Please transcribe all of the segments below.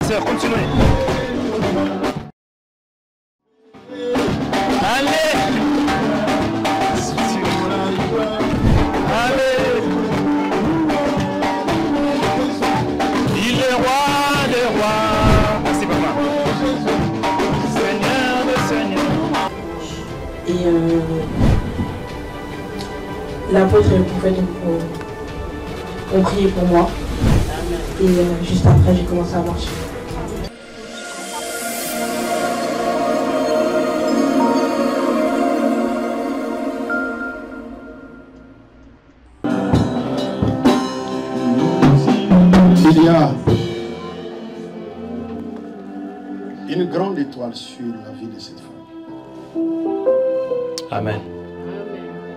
Sœur, continuez. Allez. Allez. Il est roi des rois. Merci papa. Seigneur des seigneurs. Et l'apôtre et le prophète ont prié pour moi. Et juste après, j'ai commencé à marcher. Il y a une grande étoile sur la vie de cette femme. Amen.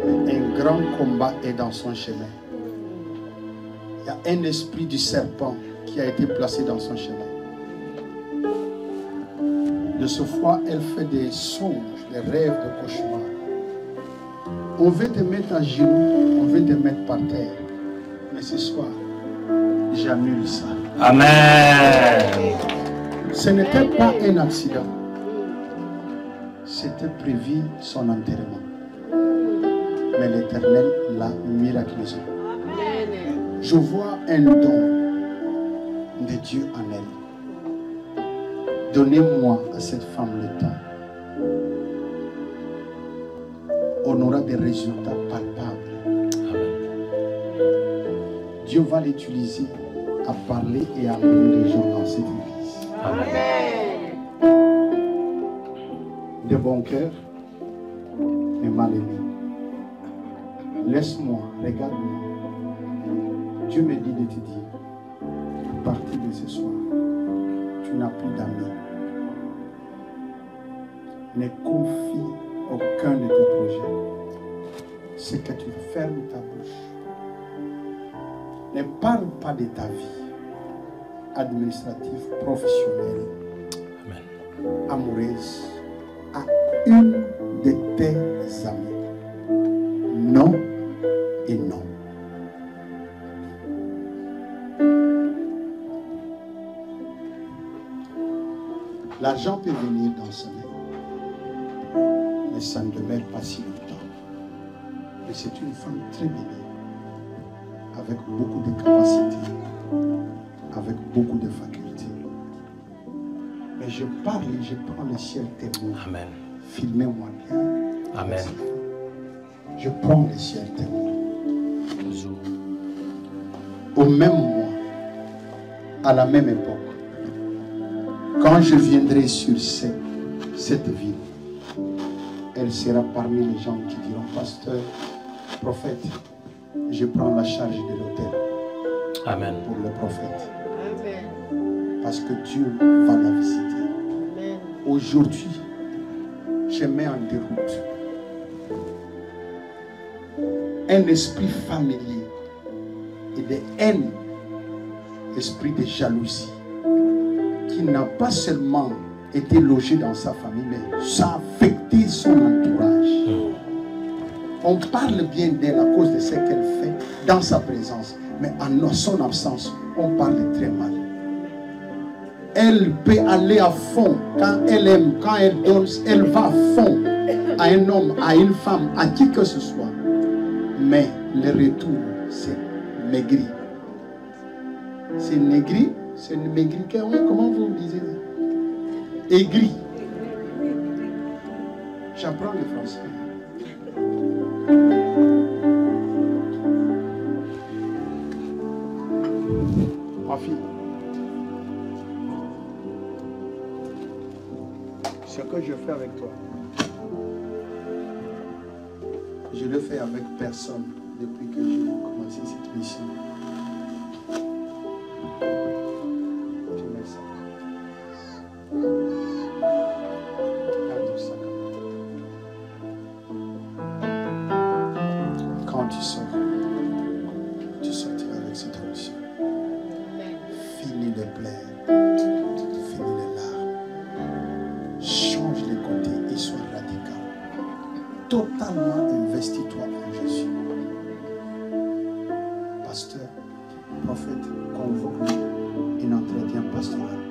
Un grand combat est dans son chemin. Il y a un esprit du serpent qui a été placé dans son chemin. De ce fois, elle fait des songes, des rêves, des cauchemars. On veut te mettre à genoux, on veut te mettre par terre. Mais ce soir, j'annule ça. Amen. Ce n'était pas un accident. C'était prévu son enterrement. Mais l'Éternel l'a miraculeusement. Je vois un don de Dieu en elle. Donnez-moi à cette femme le temps. On aura des résultats palpables. Amen. Dieu va l'utiliser à parler et à amener les gens dans cette église. Amen. De bon cœur, mais mal aimé. Laisse-moi, regarde-moi. Dieu me dit de te dire, à partir de ce soir, tu n'as plus d'amis. Ne confie aucun de tes projets. C'est que tu fermes ta bouche. Ne parle pas de ta vie administrative, professionnelle, Amen. amoureuse, à une de tes amies. Non et non. L'argent peut venir dans sa main, mais ça ne demeure pas si longtemps. Mais c'est une femme très bénie, avec beaucoup de capacités, avec beaucoup de facultés. Mais je parle et je prends le ciel témoin. Amen. Filmez-moi bien. Amen. Je prends le ciel témoin. Au même mois, à la même époque, quand je viendrai sur cette ville, elle sera parmi les gens qui diront, pasteur, prophète, je prends la charge de l'hôtel. Amen. Pour le prophète. Amen. Parce que Dieu va la visiter. Amen. Aujourd'hui, je mets en déroute un esprit familier et de haine, esprit de jalousie, qui n'a pas seulement été logé dans sa famille, mais ça a affecté son entourage. On parle bien d'elle à cause de ce qu'elle fait dans sa présence, mais en son absence, on parle très mal. Elle peut aller à fond quand elle aime, quand elle donne, elle va à fond à un homme, à une femme, à qui que ce soit. Mais le retour, c'est maigri. C'est maigri, c'est maigri. Comment vous disiez? Aigri. J'apprends le français. Ma fille, ce que je fais avec toi, je le fais avec personne depuis que j'ai commencé cette mission. Tu mets ça. Garde ça. Quand tu sors, tu sortiras avec cette mission. Finis les plaies, finis les larmes, change les côtés et sois radical. Totalement investis-toi en Jésus. Pasteur, prophète, convoque un entretien pastoral.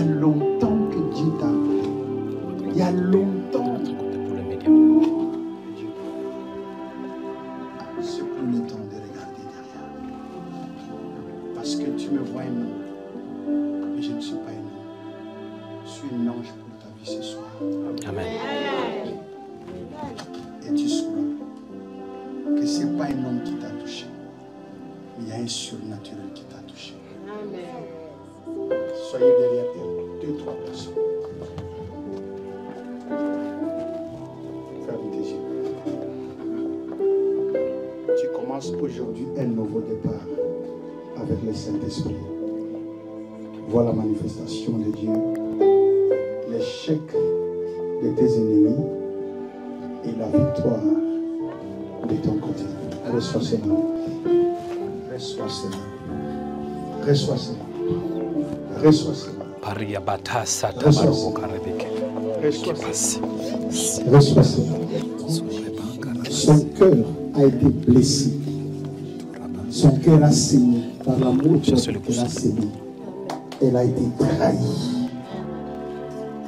longtemps que Dieu t'a appelé. Il y a longtemps. C'est plus le temps de regarder derrière. Parce que tu me vois un homme. Mais je ne suis pas un homme. Je suis un ange pour ta vie ce soir. Amen. Et tu sauras que ce n'est pas un homme qui t'a touché. Mais il y a un surnaturel qui t'a touché. Soyez derrière elle, 2, 3 personnes. Ferme tes yeux. Tu commences aujourd'hui un nouveau départ avec le Saint-Esprit. Vois la manifestation de Dieu, l'échec de tes ennemis et la victoire de ton côté. Reçois cela. Reçois cela. Reçois cela. Reçois cela. Reçois cela. Reçois cela. Son cœur a été blessé. Son cœur a saigné par l'amour qu'elle a saigné. Elle a été trahie.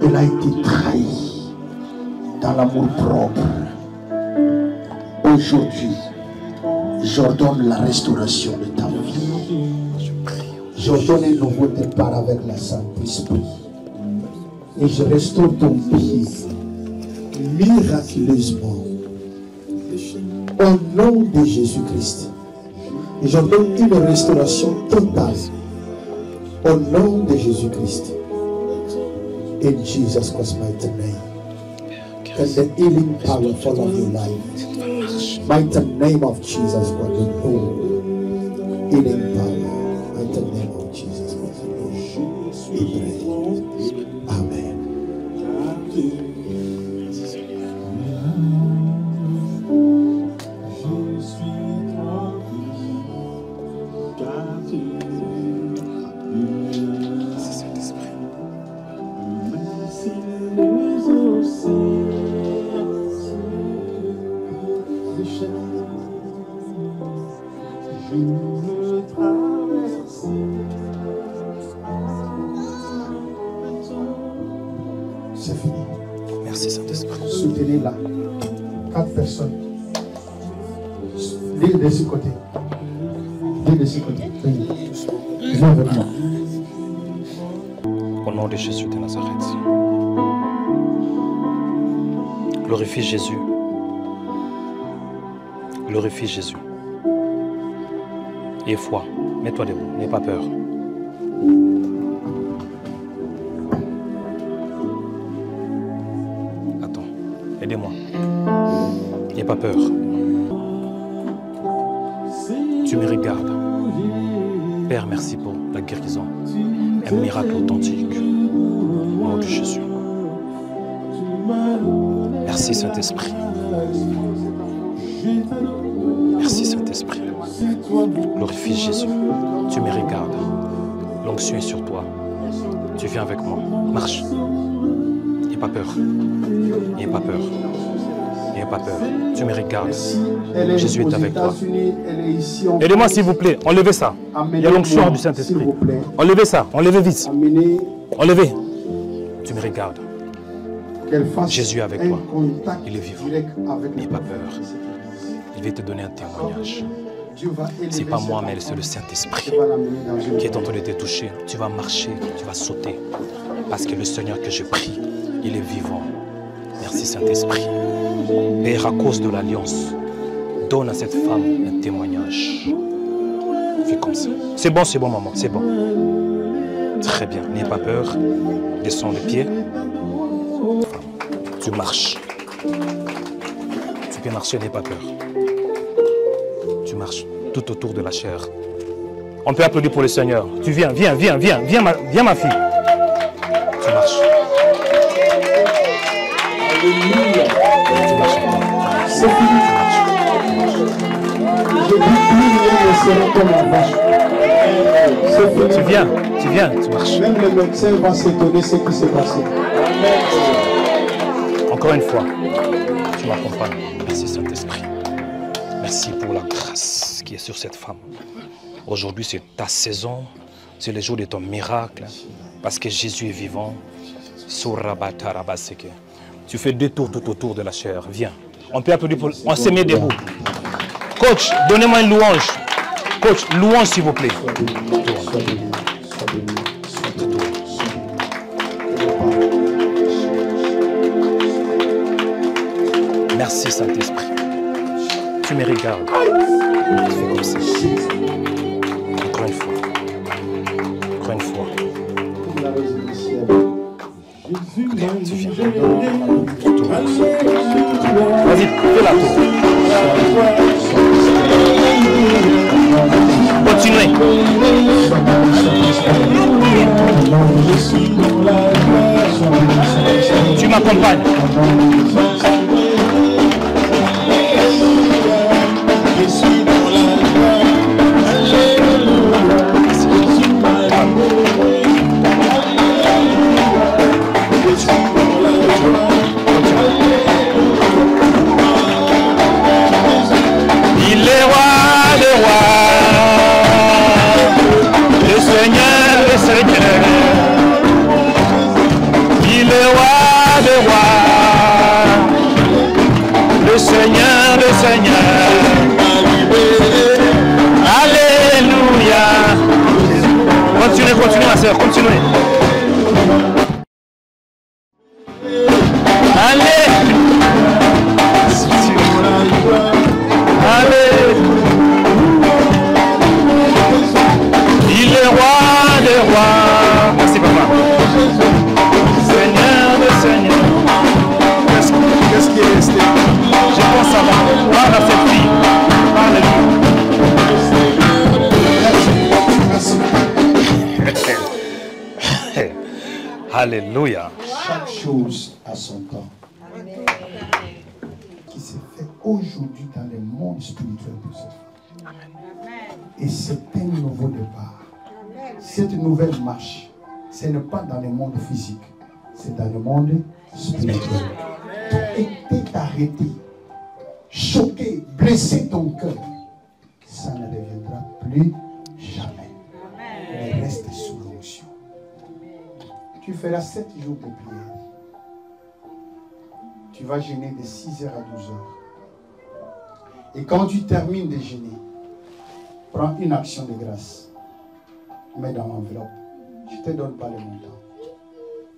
Elle a été trahie dans l'amour propre. Aujourd'hui, j'ordonne la restauration de ta vie. J'ordonne un nouveau départ avec la Saint-Esprit. Et je restaure ton pied miraculeusement. Au nom de Jésus-Christ. Et j'ordonne une restauration totale. Au nom de Jésus-Christ. In Jesus Christ's mighty name. And the healing power follow your life. Mighty name of Jesus Christ. Healing power. Mighty name of Jesus Christ. We pray. Amen. C'est fini. Merci Saint-Esprit. Soutenez-la. 4 personnes. Viens de ce côté. Viens de ce côté. Viens avec moi. Au nom de Jésus de Nazareth. Glorifie Jésus. Glorifie Jésus. Et foi. Mets-toi debout. N'aie pas peur. Attends. Aidez-moi. N'aie pas peur. Tu me regardes. Père, merci pour la guérison. Un miracle authentique. Au nom de Jésus. Merci Saint-Esprit. Merci Saint-Esprit. Glorifie Jésus. Tu me regardes. L'onction est sur toi. Tu viens avec moi. Marche. N'aie pas peur. N'aie pas peur. N'aie pas peur. Tu me regardes. Jésus est avec toi. Aidez-moi s'il vous plaît. Enlevez ça. Il y a l'onction du Saint-Esprit. Enlevez ça. Enlevez vite. Enlevez. Tu me regardes. Jésus est avec toi. Il est vivant. N'aie pas peur. Il va te donner un témoignage. Ce n'est pas moi, mais c'est le Saint-Esprit qui est en train de te toucher. Tu vas marcher, tu vas sauter. Parce que le Seigneur que je prie, il est vivant. Merci Saint-Esprit. Père, à cause de l'alliance, donne à cette femme un témoignage. Fais comme ça. C'est bon, maman, c'est bon. Très bien, n'aie pas peur. Descends les pieds. Tu marches. Tu peux marcher, n'aie pas peur. Tu marches tout autour de la chair. On peut applaudir pour le Seigneur. Tu viens, viens ma fille. Tu marches. Alléluia. Tu marches. C'est fini. Je dis plus rien ne sera comme avant. C'est fini. Tu viens, tu marches. Même le médecin va s'étonner de ce qui s'est passé. Encore une fois, tu m'accompagnes. Merci Saint-Esprit. Merci pour la grâce qui est sur cette femme. Aujourd'hui, c'est ta saison. C'est le jour de ton miracle. Parce que Jésus est vivant. Tu fais 2 tours tout autour de la chair. Viens. On peut applaudir pour... On se met debout. Coach, donnez-moi une louange. Coach, louange s'il vous plaît. Merci Saint-Esprit. Tu me regardes. Tu fais comme ça. Encore une fois. Encore une fois. Okay, tu viens. Vas-y, fais la tour. Continuez. Tu m'accompagnes. Il est roi des rois, le Seigneur des seigneurs. Il est roi des rois, le Seigneur des seigneurs. Alléluia. Continuez, continuez ma soeur, continuez. Allez. Allez. Il est roi des rois. Merci papa. Seigneur de Seigneur. Qu'est-ce qui est resté? Je pense à ça. Parle à cette fille. Parle-lui. Alléluia. Chaque chose a son temps. Qui s'est fait aujourd'hui dans le monde spirituel de cette femme. Et c'est un nouveau départ. Cette nouvelle marche, ce n'est pas dans le monde physique, c'est dans le monde spirituel. Tout était arrêté, choqué, blessé ton cœur. Ça ne reviendra plus jamais. Mais reste sous l'onction. Tu feras 7 jours de prière. Tu vas jeûner de 6h à 12h. Et quand tu termines de jeûner, prends une action de grâce. Mets dans l'enveloppe. Je ne te donne pas le montant.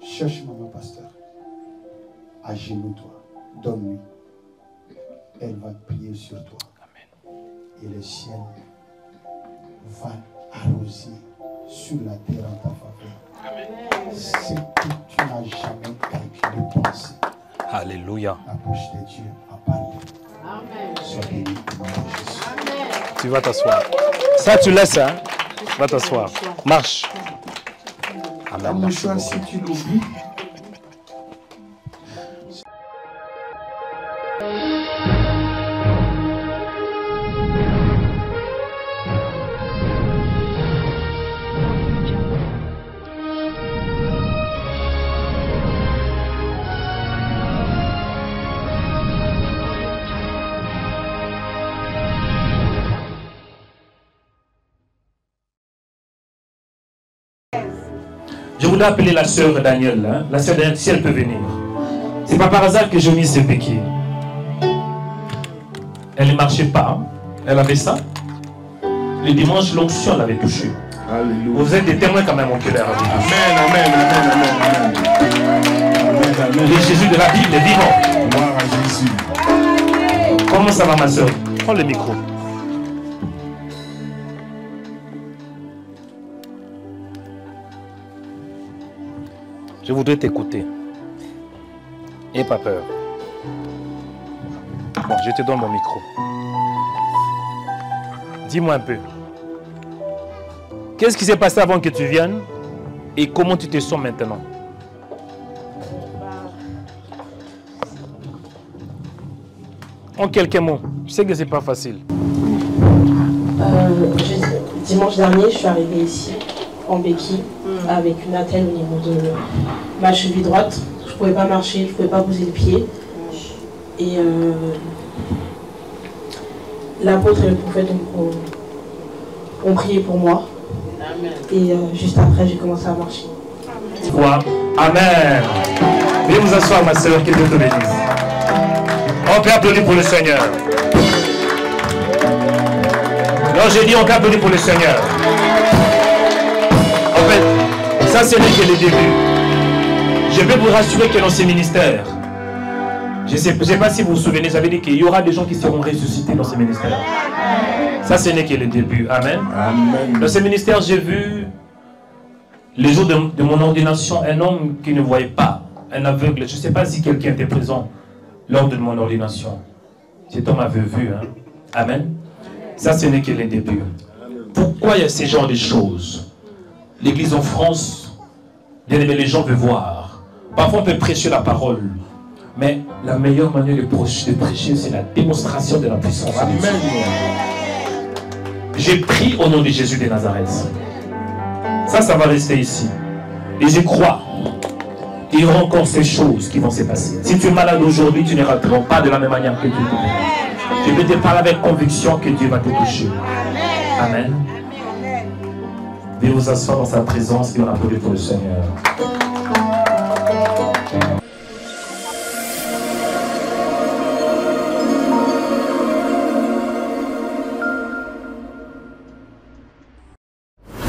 Cherche maman pasteur. Agenouille-toi. Donne-lui. Elle va prier sur toi. Amen. Et le ciel va arroser sur la terre en ta faveur. Amen. Ce que tu n'as jamais calculé, pensé. Alléluia. La bouche de Dieu a parlé. Amen. Sois béni au nom de Jésus. Amen. Tu vas t'asseoir. Ça, tu laisses, hein? Va t'asseoir. Marche. Amen. Mon choix, si tu l'oublies. Je voudrais appeler la sœur Danielle, hein? La sœur Danielle, si elle peut venir. C'est pas par hasard que j'ai mis ce béquilles. Elle ne marchait pas. Elle avait ça. Le dimanche, l'onction l'avait touché. Alléluia. Vous êtes des témoins quand même, mon cœur. Amen, amen, amen, amen, amen. Le Jésus de la Bible est vivant. Gloire à Jésus. Comment ça va, ma sœur? Prends le micro. Je voudrais t'écouter. N'aie pas peur. Bon, je te donne mon micro. Dis-moi un peu. Qu'est-ce qui s'est passé avant que tu viennes et comment tu te sens maintenant? En quelques mots. Je sais que ce n'est pas facile. Dimanche dernier, je suis arrivée ici en béquille avec une attelle au niveau de ma cheville droite. Je ne pouvais pas marcher, je ne pouvais pas poser le pied. Et l'apôtre et le prophète ont prié pour moi. Et juste après, j'ai commencé à marcher. Quoi? Amen. Veuillez vous asseoir, ma soeur, que Dieu te bénisse. On peut applaudir pour le Seigneur. Non, j'ai dit on peut applaudir pour le Seigneur. En fait, ça ce n'est que le début. Je vais vous rassurer que dans ces ministères, je ne sais pas si vous vous souvenez, j'avais dit qu'il y aura des gens qui seront ressuscités dans ces ministères. Ça ce n'est que le début. Amen. Amen. Dans ces ministères, j'ai vu les jours de mon ordination, un homme qui ne voyait pas, un aveugle. Je ne sais pas si quelqu'un était présent lors de mon ordination. Cet homme avait vu. Hein? Amen. Ça, ce n'est que le début. Pourquoi il y a ces genres de choses? L'église en France, bien aimé, les gens veulent voir. Parfois, on peut prêcher la parole. Mais la meilleure manière de prêcher, c'est la démonstration de la puissance. Amen. J'ai pris au nom de Jésus de Nazareth. Ça va rester ici. Et je crois qu'il y aura encore ces choses qui vont se passer. Si tu es malade aujourd'hui, tu ne rentres pas de la même manière que tu es. Je vais te parler avec conviction que Dieu va te toucher. Amen. Veuillez vous asseoir dans sa présence et on applaudit pour le Seigneur.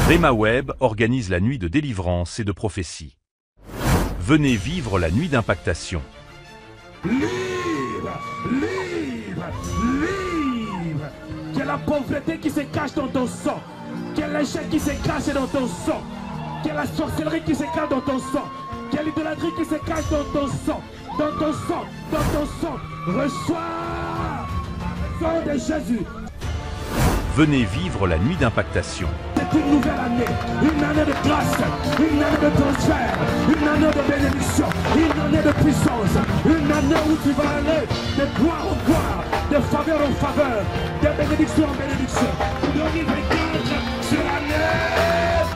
Rema Web organise la nuit de délivrance et de prophétie. Venez vivre la nuit d'impactation. Libre, libre, libre. Quelle la pauvreté qui se cache dans ton sang. Quel échec qui se cache dans ton sang. Quelle la sorcellerie qui se cache dans ton sang. Quelle idolâtrie qui se cache dans ton sang. Dans ton sang, dans ton sang. Reçois le sang de Jésus. Venez vivre la nuit d'impactation. C'est une nouvelle année de grâce, une année de transfert, une année de bénédiction, une année de puissance, une année où tu vas aller de gloire en gloire, de faveur en faveur, de bénédiction en bénédiction. 2024, c'est l'année.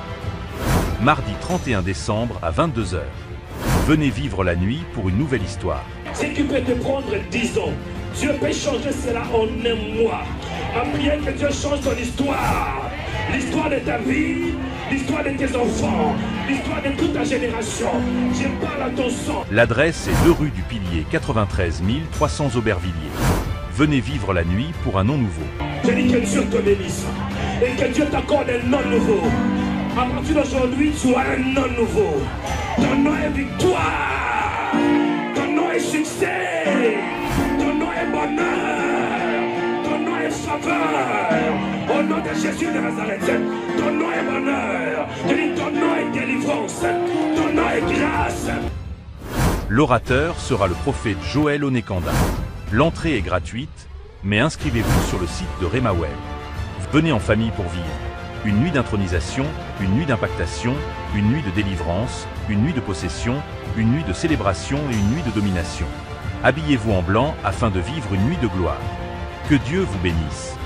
Mardi 31 décembre à 22 h. Venez vivre la nuit pour une nouvelle histoire. Si tu peux te prendre 10 ans, Dieu peut changer cela en un mois. À prier que Dieu change ton histoire. L'histoire de ta vie, l'histoire de tes enfants, l'histoire de toute ta génération. Je parle à ton sang. L'adresse est 2 rue du Pilier, 93 300 Aubervilliers. Venez vivre la nuit pour un nom nouveau. Je dis que Dieu te bénisse et que Dieu t'accorde un nom nouveau. À partir d'aujourd'hui, tu as un nom nouveau. Ton nom est victoire. Ton nom est succès. Ton nom est bonheur. Ton nom est faveur. Au nom de Jésus de Nazareth, ton nom est bonheur. Je dis ton nom est délivrance. Ton nom est grâce. L'orateur sera le prophète Joël Onekanda. L'entrée est gratuite, mais inscrivez-vous sur le site de Rema Web. Venez en famille pour vivre. Une nuit d'intronisation, une nuit d'impactation, une nuit de délivrance, une nuit de possession, une nuit de célébration et une nuit de domination. Habillez-vous en blanc afin de vivre une nuit de gloire. Que Dieu vous bénisse.